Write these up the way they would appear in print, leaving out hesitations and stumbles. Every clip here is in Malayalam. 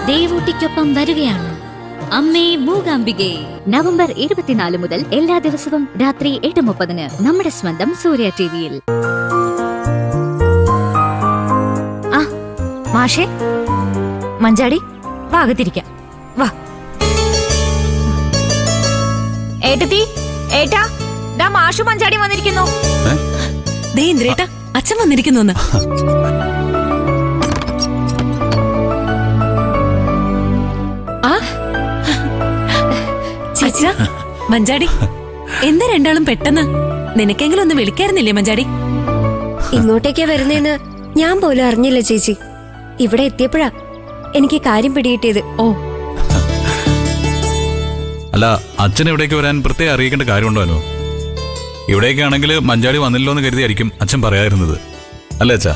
ദേവൂട്ടിക്കൊപ്പം വരികയാണ് അമ്മേ മൂകാംബികെ. നവംബർ 24 മുതൽ എല്ലാ ദിവസവും രാത്രി 8:30 നമ്മുടെ സ്വന്തം സൂര്യ ടിവിയിൽ. മാഷേ, മഞ്ചാടി വാ, അകത്തിരിക്കാം വാ. ഏട്ടത്തി, ഏട്ടാ, ദാ മാഷു മഞ്ചാടി വന്നിരിക്കുന്നു. ദേ ഇന്ദ്രേട്ടാ, അച്ഛൻ വന്നിരിക്കുന്നു. ചേച്ചാ, മഞ്ചാടി, എന്താ രണ്ടാളും പെട്ടെന്ന്? നിനക്കെങ്കിലും ഒന്ന് വിളിക്കായിരുന്നില്ലേ മഞ്ചാടി? ഇങ്ങോട്ടേക്കാ വരുന്നേന്ന് ഞാൻ പോലും അറിഞ്ഞില്ല ചേച്ചി. ഇവിടെ എത്തിയപ്പോഴാ എനിക്ക് കാര്യം പിടികിട്ടിയത്. ഓ, അല്ല, അച്ഛൻ ഇവിടേക്ക് വരാൻ പ്രത്യേകം അറിയിക്കേണ്ട കാര്യമുണ്ടോ? ഇവിടേക്കാണെങ്കിൽ മഞ്ചാടി വന്നില്ലോ എന്ന് കരുതിയായിരിക്കും അച്ഛൻ പറയാതിരുന്നത്, അല്ലേ അച്ഛാ?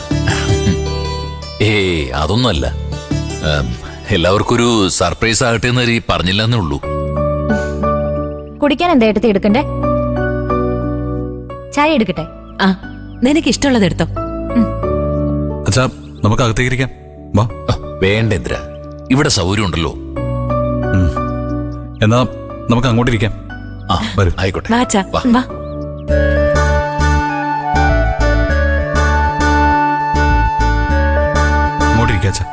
അതൊന്നുമല്ല, എല്ലാവർക്കും ഒരു സർപ്രൈസ് ആകട്ടെ എന്ന് പറഞ്ഞില്ലെന്നേ ഉള്ളൂ. കുടിക്കാൻ എന്താ ഏട്ടത്തി എടുക്കണ്ടേ? ചായ എടുക്കട്ടെ? ആ, നിനക്ക് ഇഷ്ടമുള്ളത് എടുത്തോ. അച്ഛാ, നമുക്ക് അകത്തേക്ക് ഇരിക്കാം, വാ. വേണ്ട ഇന്ദ്ര, ഇവിടെ സൗകര്യം ഉണ്ടല്ലോ. എന്നാ നമുക്ക് അങ്ങോട്ടിരിക്കാം. ആ, വരും. ആയിക്കോട്ടെ, വാ അച്ഛാ, വാ. അങ്ങോട്ടിരിക്കാം അച്ഛാ.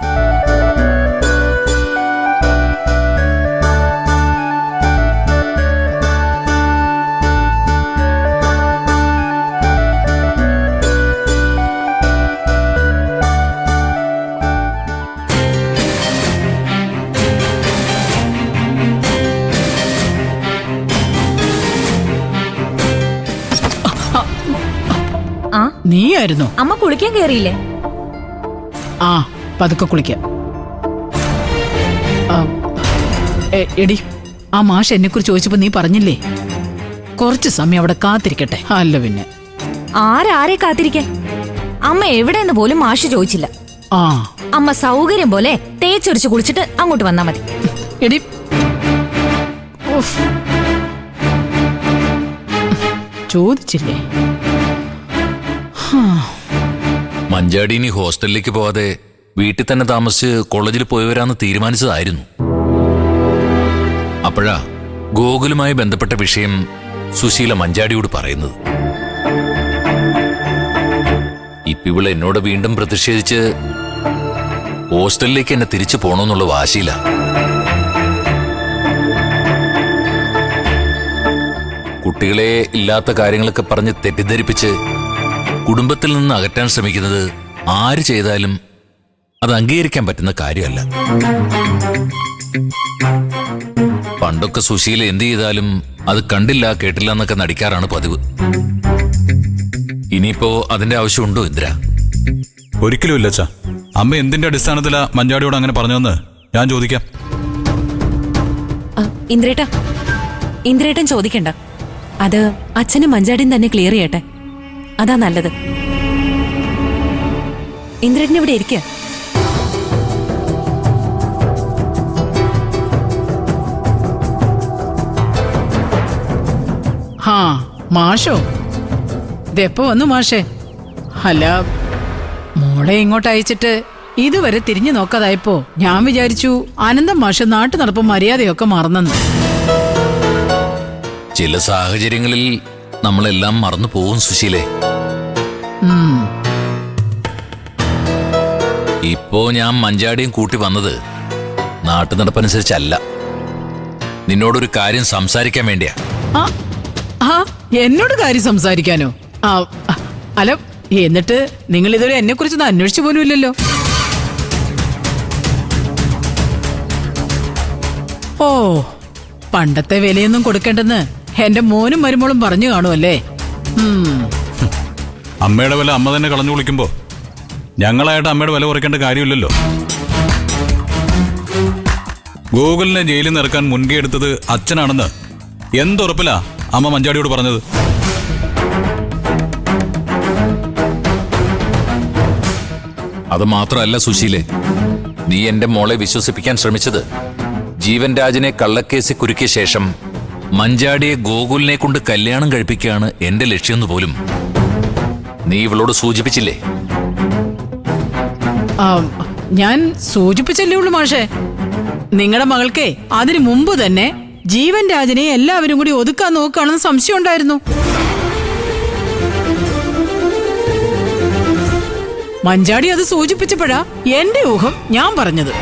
നീയായിരുന്നോ? അമ്മ കുളിക്കാൻ കേറിയില്ലേ? ആ, പതുക്കെ കുളിക്കാം. എടി, ആ മാഷ് എന്നെ കുറിച്ച് ചോദിച്ചപ്പോ നീ പറഞ്ഞില്ലേ കുറച്ച് സമയം അവിടെ കാത്തിരിക്കട്ടെ? അല്ല പിന്നെ ആരെ കാത്തിരിക്കാൻ? അമ്മ എവിടെയെന്ന് പോലും മാഷ് ചോദിച്ചില്ല. ആ, അമ്മ സൗകര്യം പോലെ തേച്ചൊരിച്ച് കുളിച്ചിട്ട് അങ്ങോട്ട് വന്നാ മതി. എടി, ചോദിച്ചില്ലേ? മഞ്ചാടി ഇനി ഹോസ്റ്റലിലേക്ക് പോവാതെ വീട്ടിൽ തന്നെ താമസിച്ച് കോളേജിൽ പോയി വരാന്ന് തീരുമാനിച്ചതായിരുന്നു. അപ്പോഴാ ഗോകുലുമായി ബന്ധപ്പെട്ട വിഷയം സുശീല മഞ്ചാടിയോട് പറയുന്നത്. ഇപ്പിവള് എന്നോട് വീണ്ടും പ്രതിഷേധിച്ച് ഹോസ്റ്റലിലേക്ക് എന്നെ തിരിച്ചു പോണമെന്നുള്ള വാശിയില്ല. കുട്ടികളെ ഇല്ലാത്ത കാര്യങ്ങളൊക്കെ പറഞ്ഞ് തെറ്റിദ്ധരിപ്പിച്ച് കുടുംബത്തിൽ നിന്ന് അകറ്റാൻ ശ്രമിക്കുന്നത് ആര് ചെയ്താലും അത് അംഗീകരിക്കാൻ പറ്റുന്ന കാര്യമല്ല. പണ്ടൊക്കെ സുശീല എന്ത് ചെയ്താലും അത് കണ്ടില്ല കേട്ടില്ല എന്നൊക്കെ നടിക്കാറാണ് പതിവ്. ഇനിയിപ്പോ അതിന്റെ ആവശ്യമുണ്ടോ ഇന്ദ്ര? ഒരിക്കലും ഇല്ല അച്ഛാ. അമ്മ എന്തിന്റെ അടിസ്ഥാനത്തിലാ മഞ്ചാടിയോട് അങ്ങനെ പറഞ്ഞതെന്ന് ഞാൻ ചോദിക്കാം. ഇന്ദ്രേട്ടാ, ഇന്ദ്രേട്ടൻ ചോദിക്കണ്ട. അത് അച്ഛനും മഞ്ചാടിയും തന്നെ ക്ലിയർ ചെയ്യട്ടെ, അതാ നല്ലത്. ഇന്ദ്രേട്ടൻ ഇവിടെ ഇരിക്ക. ഹാ, മാഷോ, ഇതെപ്പോ വന്നു മാഷേ? അല്ല, മോളെ ഇങ്ങോട്ട് അയച്ചിട്ട് ഇതുവരെ തിരിഞ്ഞു നോക്കാതായപ്പോ ഞാൻ വിചാരിച്ചു ആനന്ദം മാഷ് നാട്ടു നടപ്പും മര്യാദയൊക്കെ മറന്നെന്ന്. ചില സാഹചര്യങ്ങളിൽ നമ്മളെല്ലാം മറന്നു പോവും സുശീലേ. ഇപ്പോ ഞാൻ മഞ്ചാടിയും കൂട്ടി വന്നത് നാട്ടു നടപ്പനുസരിച്ചല്ല, നിന്നോടൊരു കാര്യം സംസാരിക്കാൻ വേണ്ടിയാ. എന്നോട് കാര്യം സംസാരിക്കാനോ? അല്ല, എന്നിട്ട് നിങ്ങൾ ഇതുവരെ എന്നെ കുറിച്ചൊന്നും അന്വേഷിച്ചു പോലും ഇല്ലല്ലോ. ഓ, പണ്ടത്തെ വിലയൊന്നും കൊടുക്കേണ്ടെന്ന് എന്റെ മോനും മരുമോളും പറഞ്ഞു കാണുമല്ലേ? അമ്മയുടെ വില അമ്മ തന്നെ കളഞ്ഞു കുളിക്കുമ്പോ ഞങ്ങളായിട്ട് അമ്മയുടെ വില കുറയ്ക്കേണ്ട കാര്യമില്ലല്ലോ. ഗൂഗിളിനെ ജയിലിൽ നിന്ന് ഇറക്കാൻ മുൻകൈ എടുത്തത് അച്ഛനാണെന്ന് എന്തുറപ്പിലാ അമ്മ മഞ്ചാടിയോട് പറഞ്ഞത്? അത് മാത്രമല്ല സുശീലേ, നീ എന്റെ മോളെ വിശ്വസിപ്പിക്കാൻ ശ്രമിച്ചത് ജീവൻ രാജിനെ കള്ളക്കേസിൽ കുരുക്കിയ ശേഷം മഞ്ചാടിയെ ഗോകുലിനെ കൊണ്ട് കല്യാണം കഴിപ്പിക്കുകയാണ് എന്റെ ലക്ഷ്യമെന്ന് പോലും നീ ഇവളോട് സൂചിപ്പിച്ചില്ലേ? ഞാൻ സൂചിപ്പിച്ചല്ലേ ഉള്ളൂ മാഷേ. നിങ്ങളുടെ മകൾക്കേ അതിനു മുമ്പ് തന്നെ ജീവൻ രാജനെ എല്ലാവരും കൂടി ഒതുക്കാൻ നോക്കുകയാണെന്ന് സംശയം ഉണ്ടായിരുന്നു. മഞ്ചാടി അത് സൂചിപ്പിച്ചപ്പോഴാ എന്റെ ഊഹം ഞാൻ പറഞ്ഞത്.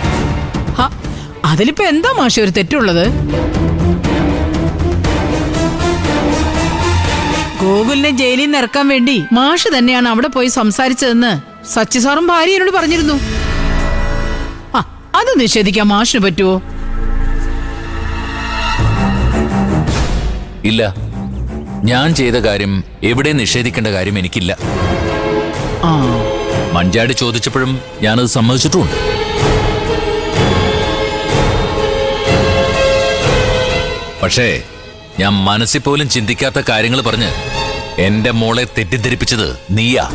അതിലിപ്പോ എന്താ മാഷെ ഒരു തെറ്റുള്ളത്? ഗോകുലിനെ ജയിലിൽ നിന്ന് ഇറക്കാൻ വേണ്ടി മാഷ് തന്നെയാണ് അവിടെ പോയി സംസാരിച്ചതെന്ന് സച്ചി സാറും ഭാര്യയോട് പറഞ്ഞിരുന്നു. അത് നിഷേധിക്കാൻ മാഷിന് പറ്റുമോ? ഇല്ല, ഞാൻ ചെയ്ത കാര്യം എവിടെ നിഷേധിക്കേണ്ട കാര്യം എനിക്കില്ല. മഞ്ചാടി ചോദിച്ചപ്പോഴും ഞാനത് സമ്മതിച്ചിട്ടുമുണ്ട്. പക്ഷേ ഞാൻ മനസ്സിൽ പോലും ചിന്തിക്കാത്ത കാര്യങ്ങൾ പറഞ്ഞ് എന്റെ മോളെ തെറ്റിദ്ധരിപ്പിച്ചത് നീയാ.